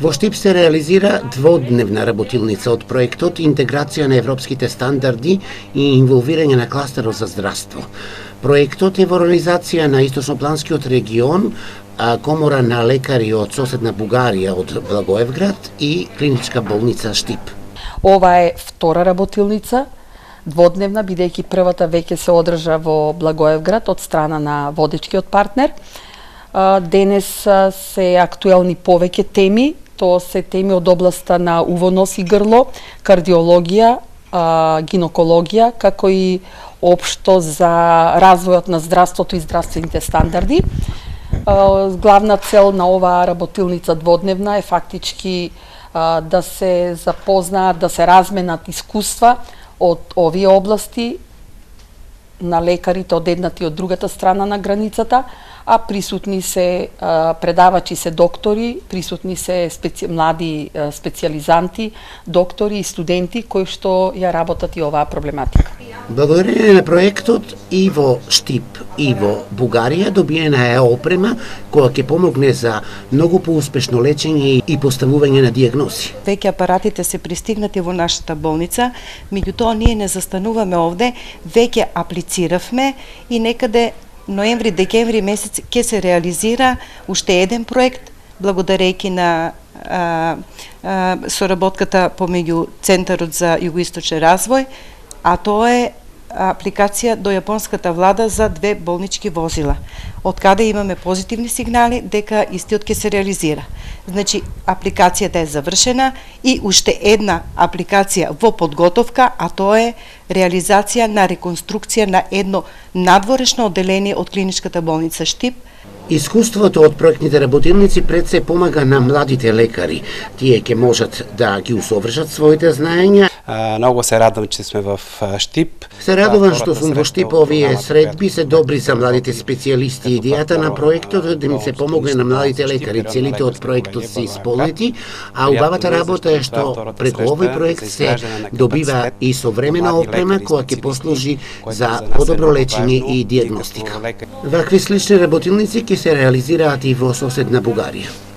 Во Штип се реализира дводневна работилница од проектот Интеграција на европските стандарди и инволвирање на кластерот за здравство. Проектот е во реализација на Источнопланскиот регион, Комора на лекари од соседна Бугарија од Благоевград и Клиничка болница Штип. Ова е втора работилница, дводневна, бидејќи првата веќе се одржа во Благоевград од страна на водечкиот партнер. Денес се актуелни повеќе теми, тоа се теми од областа на уво, нос и грло, кардиологија, гинекологија, како и општо за развојот на здравството и здравствените стандарди. Главна цел на оваа работилница дводневна е фактички да се запознаат, да се разменат искуства од овие области на лекарите од едната и од другата страна на границата, а присутни се предавачи, се доктори, присутни се млади специјализанти, доктори и студенти кои што ја работат и оваа проблематика. Благодарение на проектот и во Штип и во Бугарија добиена е опрема која ќе помогне за многу поуспешно лечење и поставување на дијагнози. Веќе апаратите се пристигнати во нашата болница, меѓутоа ние не застануваме овде, веќе аплициравме и некаде ноември-декември месец ќе се реализира уште еден проект, благодарејќи на соработката помеѓу Центарот за југоисточен развој, а тоа е апликација до јапонската влада за 2 болнички возила, од каде имаме позитивни сигнали дека истиот ќе се реализира. Значи, апликацијата е завршена и уште една апликација во подготовка, а тоа е реализација на реконструкција на едно надворешно одделение од Клиничката болница Штип. Искуството од проектните работилници пред се помага на младите лекари. Тие ќе можат да ги усовршат своите знаења. Многу се радам че сме во Штип. Се радувам што сум во Штип. Овие средби се добри за младите специјалисти. Идејата на проектот е да им се помогне на младите лекари. Целите од проектот се исполнети, а убавата работа е што преку овој проект се добива и современа опрема која ќе послужи за подобро лечење и дијагностика. Вакви слични работилници ќе се реализираат и во соседна Бугарија.